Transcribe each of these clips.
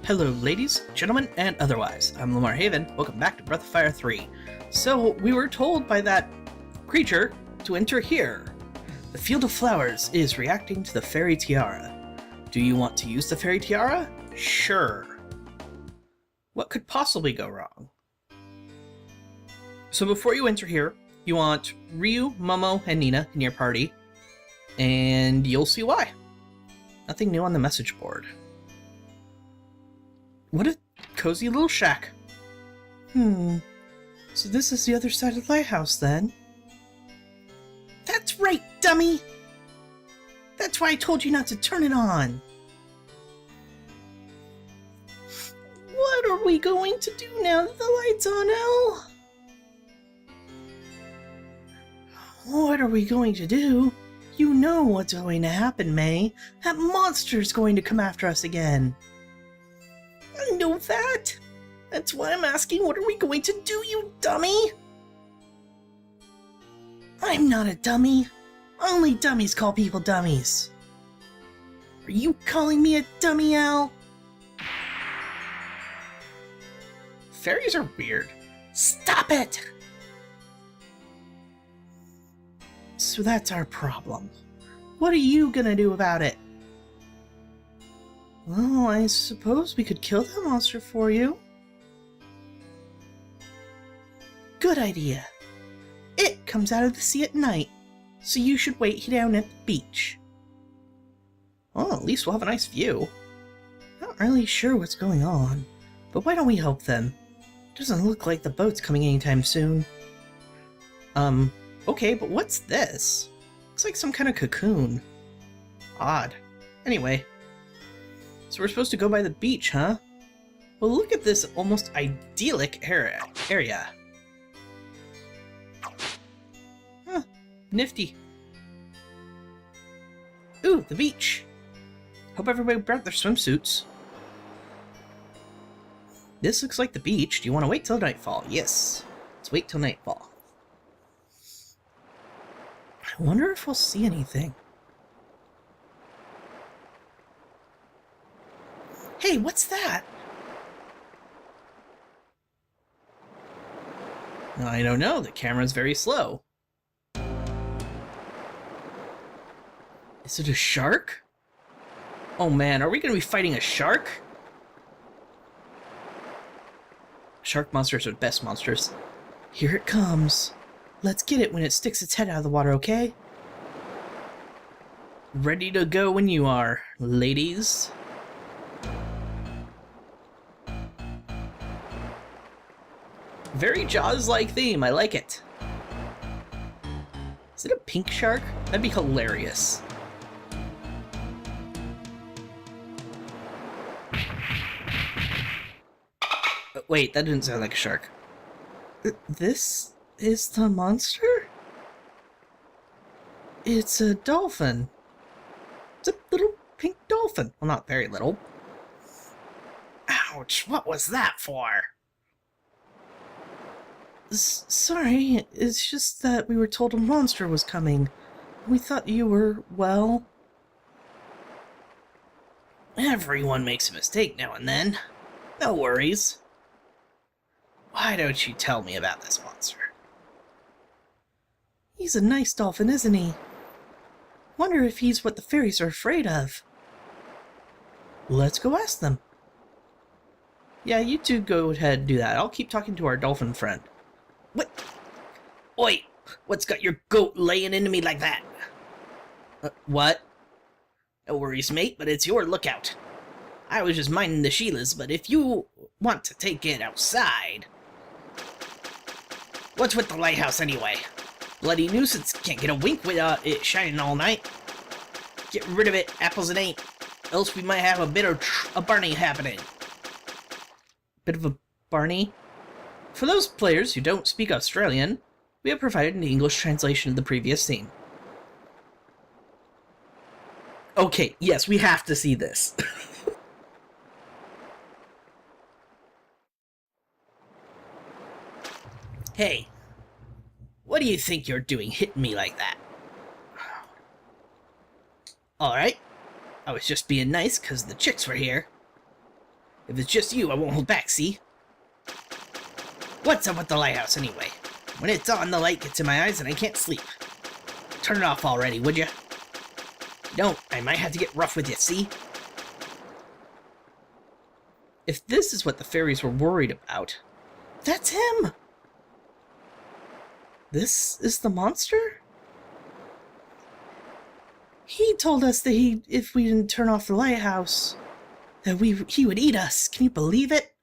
Hello ladies, gentlemen, and otherwise. I'm Lamar Haven. Welcome back to Breath of Fire 3. So, we were told by that creature to enter here. The Field of Flowers is reacting to the Fairy Tiara. Do you want to use the Fairy Tiara? Sure. What could possibly go wrong? So before you enter here, you want Ryu, Momo, and Nina in your party, and you'll see why. Nothing new on the message board. What a cozy little shack. So this is the other side of the lighthouse, then? That's right, dummy! That's why I told you not to turn it on! What are we going to do now that the light's on, Elle? What are we going to do? You know what's going to happen, May. That monster's going to come after us again. I know that. That's why I'm asking, what are we going to do, you dummy? I'm not a dummy. Only dummies call people dummies. Are you calling me a dummy, Elle? Fairies are weird. Stop it! So that's our problem. What are you gonna do about it? Well, I suppose we could kill that monster for you. Good idea. It comes out of the sea at night, so you should wait down at the beach. Well, at least we'll have a nice view. Not really sure what's going on, but why don't we help them? Doesn't look like the boat's coming anytime soon. Okay, but what's this? Looks like some kind of cocoon. Odd. Anyway. So we're supposed to go by the beach, huh? Well, look at this almost idyllic area. Huh. Nifty. Ooh, the beach. Hope everybody brought their swimsuits. This looks like the beach. Do you want to wait till nightfall? Yes. Let's wait till nightfall. I wonder if we'll see anything. Hey, what's that? I don't know. The camera's very slow. Is it a shark? Oh man, are we going to be fighting a shark? Shark monsters are the best monsters. Here it comes. Let's get it when it sticks its head out of the water, okay? Ready to go when you are, ladies. Very Jaws-like theme, I like it. Is it a pink shark? That'd be hilarious. Wait, that didn't sound like a shark. This is the monster? It's a dolphin. It's a little pink dolphin. Well, not very little. Ouch, what was that for? Sorry, it's just that we were told a monster was coming. We thought you were, well... Everyone makes a mistake now and then. No worries. Why don't you tell me about this monster? He's a nice dolphin, isn't he? Wonder if he's what the fairies are afraid of. Let's go ask them. Yeah, you two go ahead and do that. I'll keep talking to our dolphin friend. What? Oi! What's got your goat laying into me like that? What? No worries, mate, but it's your lookout. I was just minding the Sheilas, but if you want to take it outside... What's with the lighthouse, anyway? Bloody nuisance, can't get a wink without it shining all night. Get rid of it, apples it ain't. Else we might have a bit of a Barney happening. Bit of a Barney? For those players who don't speak Australian, we have provided an English translation of the previous scene. Okay, yes, we have to see this. Hey, what do you think you're doing hitting me like that? Alright, I was just being nice because the chicks were here. If it's just you, I won't hold back, see? What's up with the lighthouse, anyway? When it's on, the light gets in my eyes and I can't sleep. Turn it off already, would you? No, I might have to get rough with you, see? If this is what the fairies were worried about, that's him! This is the monster? He told us that if we didn't turn off the lighthouse, that he would eat us. Can you believe it?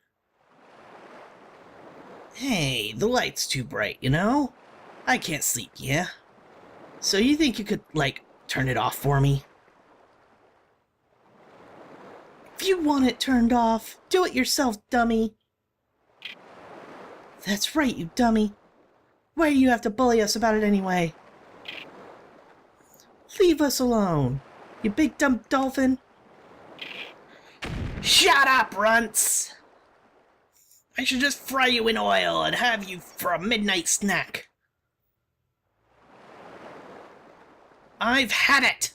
Hey, the light's too bright, you know? I can't sleep, yeah? So you think you could, like, turn it off for me? If you want it turned off, do it yourself, dummy. That's right, you dummy. Why do you have to bully us about it anyway? Leave us alone, you big dumb dolphin. Shut up, runts! I should just fry you in oil and have you for a midnight snack. I've had it!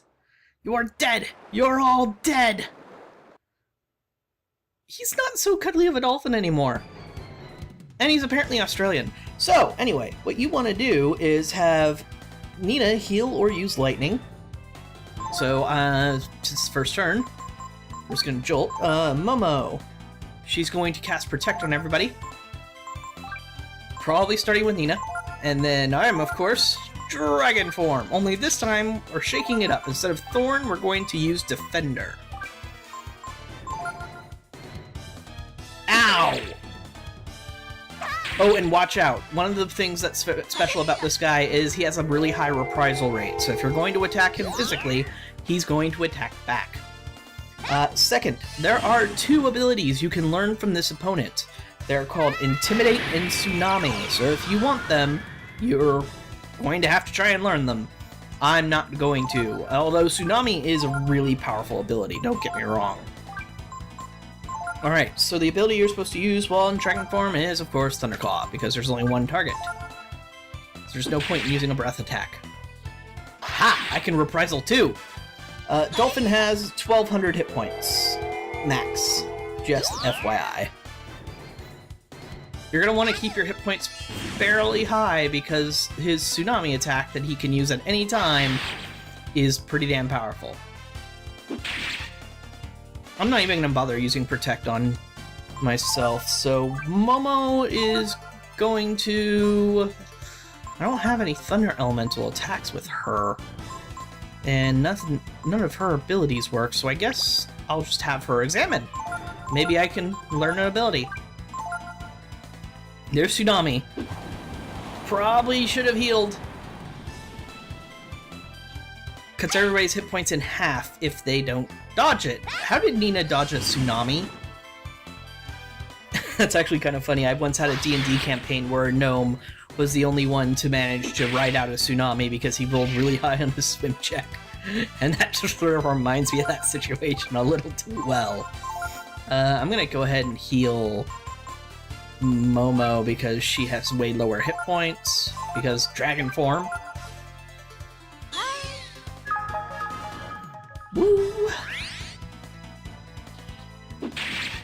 You're dead! You're all dead! He's not so cuddly of a dolphin anymore. And he's apparently Australian. So, anyway, what you want to do is have Nina heal or use lightning. So, since first turn, we're just going to jolt. Momo. She's going to cast Protect on everybody. Probably starting with Nina. And then I'm, of course, Dragon Form. Only this time, we're shaking it up. Instead of Thorn, we're going to use Defender. Ow! Oh, and watch out. One of the things that's special about this guy is he has a really high reprisal rate. So if you're going to attack him physically, he's going to attack back. Second, there are 2 abilities you can learn from this opponent. They're called Intimidate and Tsunami, so if you want them, you're going to have to try and learn them. I'm not going to, although Tsunami is a really powerful ability, don't get me wrong. Alright, so the ability you're supposed to use while in Dragon Form is, of course, Thunderclaw, because there's only one target. So there's no point in using a breath attack. Ha! I can reprisal too! Dolphin has 1,200 hit points. Max. Just FYI. You're going to want to keep your hit points fairly high because his Tsunami attack that he can use at any time is pretty damn powerful. I'm not even going to bother using Protect on myself, so Momo is going to... I don't have any Thunder Elemental attacks with her. And none of her abilities work, so I guess I'll just have her examine. Maybe I can learn an ability. There's Tsunami. Probably should have healed. Cuts everybody's hit points in half if they don't dodge it. How did Nina dodge a Tsunami? That's actually kind of funny. I once had a D&D campaign where a gnome was the only one to manage to ride out a Tsunami because he rolled really high on his swim check. And that just sort of reminds me of that situation a little too well. I'm gonna go ahead and heal Momo because she has way lower hit points, because Dragon Form. Woo!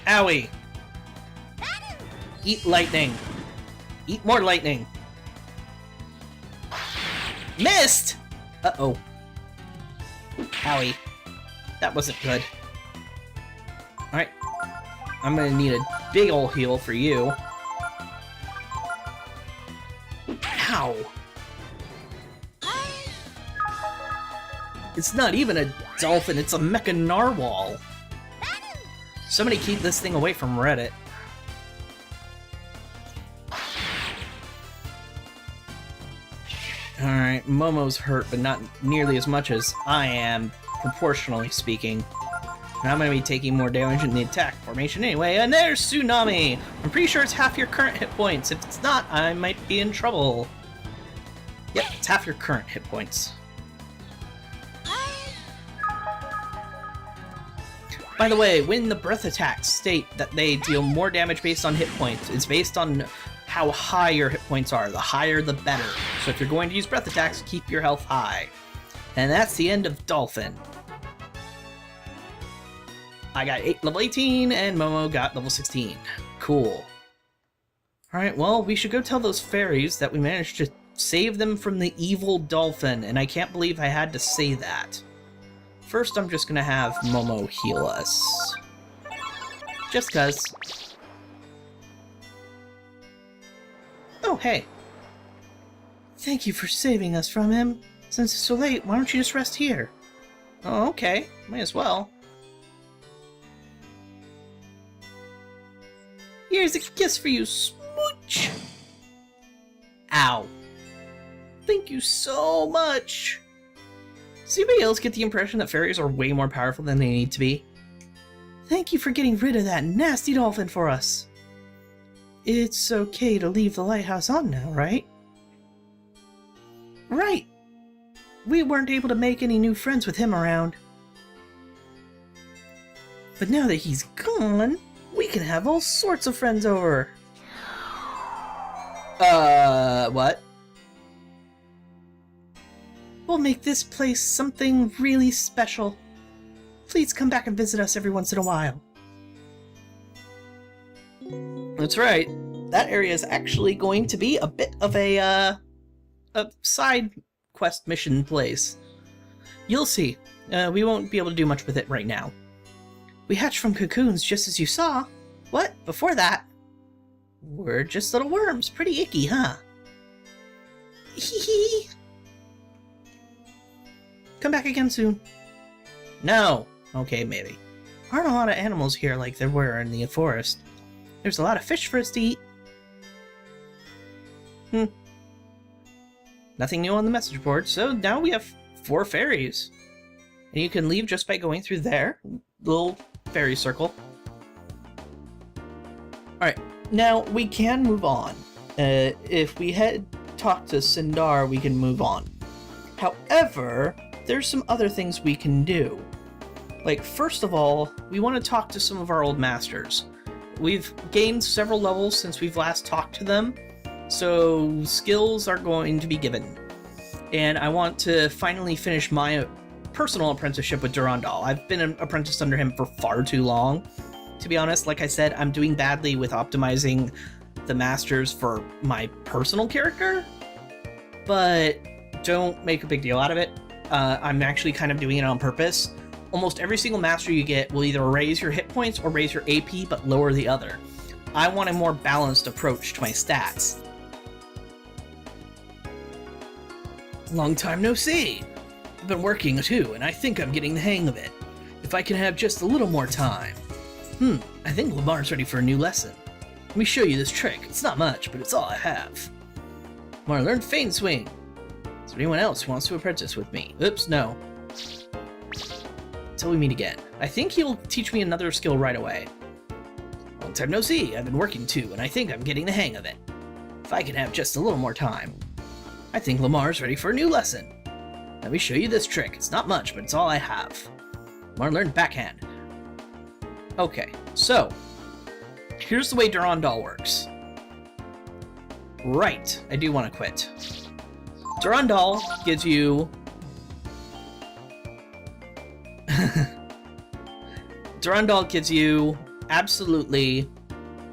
Owie! Eat lightning! Eat more lightning! Missed! Uh-oh. Owie. That wasn't good. Alright. I'm gonna need a big ol' heal for you. Ow! It's not even a dolphin, it's a mecha narwhal. Somebody keep this thing away from Reddit. Alright, Momo's hurt, but not nearly as much as I am, proportionally speaking. And I'm going to be taking more damage in the attack formation anyway, and there's Tsunami! I'm pretty sure it's half your current hit points. If it's not, I might be in trouble. Yep, it's half your current hit points. By the way, when the breath attacks state that they deal more damage based on hit points, it's based on how high your hit points are. The higher, the better. So if you're going to use breath attacks, keep your health high. And that's the end of Dolphin. I got level 18, and Momo got level 16. Cool. Alright, well, we should go tell those fairies that we managed to save them from the evil dolphin, and I can't believe I had to say that. First, I'm just gonna have Momo heal us. Just cuz. Oh, hey. Thank you for saving us from him. Since it's so late, why don't you just rest here? Oh, okay. Might as well. Here's a kiss for you, smooch! Ow. Thank you so much! Does anybody else get the impression that fairies are way more powerful than they need to be? Thank you for getting rid of that nasty dolphin for us. It's okay to leave the lighthouse on now, right? Right! We weren't able to make any new friends with him around. But now that he's gone, we can have all sorts of friends over. What? We'll make this place something really special. Please come back and visit us every once in a while. That's right. That area is actually going to be a bit of a side quest mission place. You'll see. We won't be able to do much with it right now. We hatched from cocoons just as you saw. What? Before that? We're just little worms. Pretty icky, huh? Hee. Come back again soon. No. Okay, maybe. Aren't a lot of animals here like there were in the forest. There's a lot of fish for us to eat. Nothing new on the message board, so now we have 4 fairies. And you can leave just by going through their little fairy circle. Alright, now we can move on. If we had talked to Sindar, we can move on. However, there's some other things we can do. Like, first of all, we want to talk to some of our old masters. We've gained several levels since we've last talked to them, so skills are going to be given. And I want to finally finish my personal apprenticeship with Durandal. I've been an apprentice under him for far too long. To be honest, like I said, I'm doing badly with optimizing the masters for my personal character, but don't make a big deal out of it. I'm actually kind of doing it on purpose. Almost every single master you get will either raise your hit points or raise your AP, but lower the other. I want a more balanced approach to my stats. Long time no see. I've been working too, and I think I'm getting the hang of it. If I can have just a little more time. I think Lamar's ready for a new lesson. Let me show you this trick. It's not much, but it's all I have. Lamar learned Feign Swing. Is there anyone else who wants to apprentice with me? Oops, no. Until we meet again. I think he'll teach me another skill right away. Long time no see. I've been working too, and I think I'm getting the hang of it. If I can have just a little more time. I think Lamar's ready for a new lesson. Let me show you this trick. It's not much, but it's all I have. Lamar learned Backhand. Okay, so here's the way Durandal works. Right, I do want to quit. Durandal gives you... Durandal gives you absolutely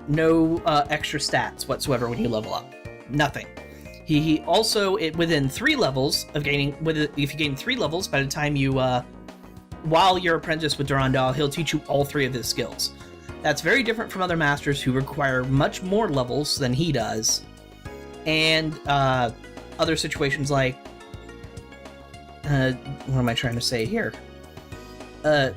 no extra stats whatsoever when you level up. Nothing. He also, within 3 levels of gaining, if you gain 3 levels by the time you, while you're apprentice with Durandal, he'll teach you all 3 of his skills. That's very different from other masters who require much more levels than he does. And other situations like, what am I trying to say here?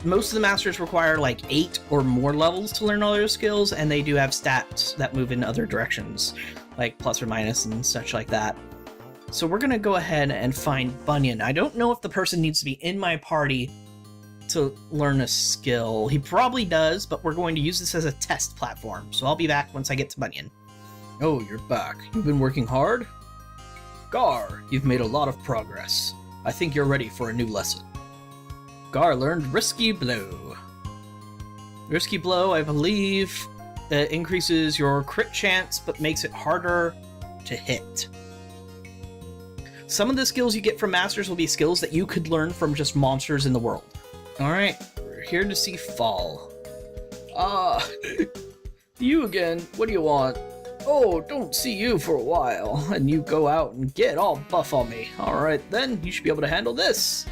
Most of the masters require like 8 or more levels to learn all their skills, and they do have stats that move in other directions, like plus or minus and such like that. So we're gonna go ahead and find Bunyan. I don't know if the person needs to be in my party to learn a skill. He probably does, but we're going to use this as a test platform, so I'll be back once I get to Bunyan. Oh, you're back. You've been working hard? Gar, you've made a lot of progress. I think you're ready for a new lesson. Gar learned Risky Blow. Risky Blow, I believe, increases your crit chance, but makes it harder to hit. Some of the skills you get from Masters will be skills that you could learn from just monsters in the world. Alright, we're here to see Fall. Ah, you again. What do you want? Oh, don't see you for a while. And you go out and get all buff on me. Alright then, you should be able to handle this.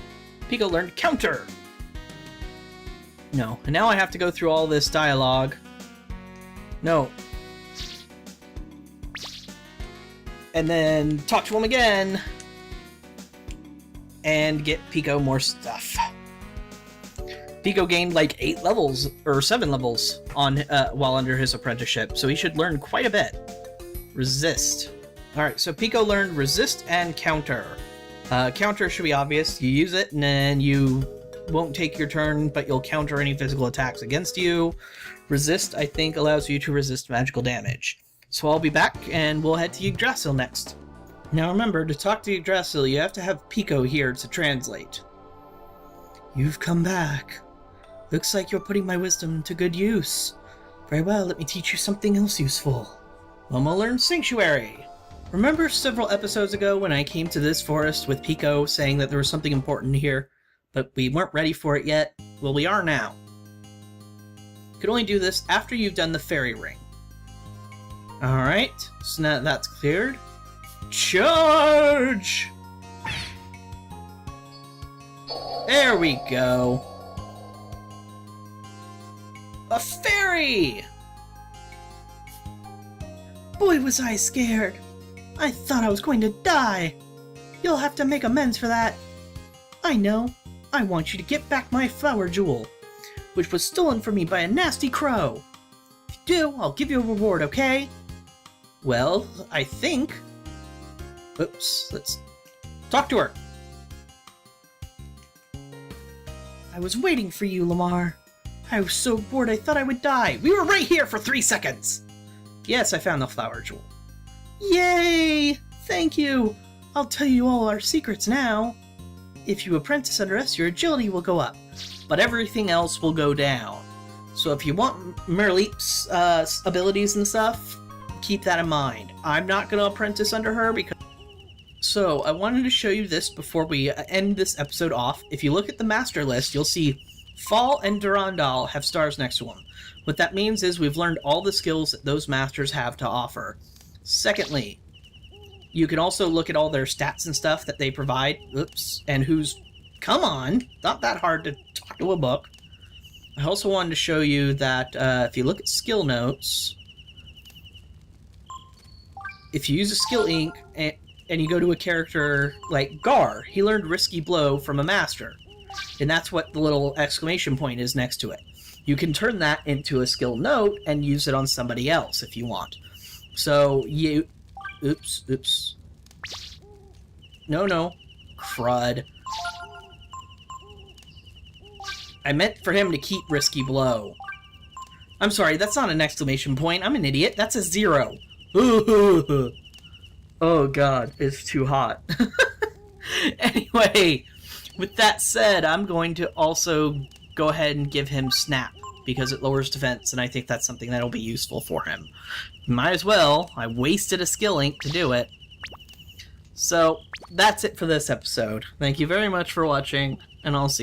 Pico learned counter. No, and now I have to go through all this dialogue. No. And then talk to him again. And get Pico more stuff. Pico gained like 8 levels, or 7 levels, on while under his apprenticeship, so he should learn quite a bit. Resist. Alright, so Pico learned resist and counter. Counter should be obvious. You use it, and then you won't take your turn, but you'll counter any physical attacks against you. Resist, I think, allows you to resist magical damage. So I'll be back, and we'll head to Yggdrasil next. Now remember, to talk to Yggdrasil, you have to have Pico here to translate. You've come back. Looks like you're putting my wisdom to good use. Very well, let me teach you something else useful. Momo learned Sanctuary. Remember several episodes ago when I came to this forest with Pico saying that there was something important here, but we weren't ready for it yet? Well, we are now. You can only do this after you've done the fairy ring. Alright, so now that's cleared. Charge! There we go. A fairy! Boy, was I scared. I thought I was going to die. You'll have to make amends for that. I know. I want you to get back my flower jewel, which was stolen from me by a nasty crow. If you do, I'll give you a reward, okay? Well, I think... Oops, let's talk to her. I was waiting for you, Lamar. I was so bored I thought I would die. We were right here for 3 seconds. Yes, I found the flower jewel. Yay! Thank you. I'll tell you all our secrets now. If you apprentice under us, your agility will go up, but everything else will go down. So if you want Merleep's abilities and stuff, keep that in mind. I'm not going to apprentice under her because... So, I wanted to show you this before we end this episode off. If you look at the master list, you'll see Fall and Durandal have stars next to them. What that means is we've learned all the skills that those masters have to offer. Secondly, you can also look at all their stats and stuff that they provide. Oops. And who's... Come on! Not that hard to talk to a book. I also wanted to show you that if you look at skill notes, if you use a skill ink and you go to a character like Gar, he learned Risky Blow from a master. And that's what the little exclamation point is next to it. You can turn that into a skill note and use it on somebody else if you want. So you... Oops. No. Crud. I meant for him to keep Risky Blow. I'm sorry, that's not an exclamation point. I'm an idiot. That's a 0. Oh god, it's too hot. Anyway, with that said, I'm going to also go ahead and give him Snap, because it lowers defense, and I think that's something that'll be useful for him. Might as well. I wasted a skill ink to do it. So, that's it for this episode. Thank you very much for watching, and I'll see you.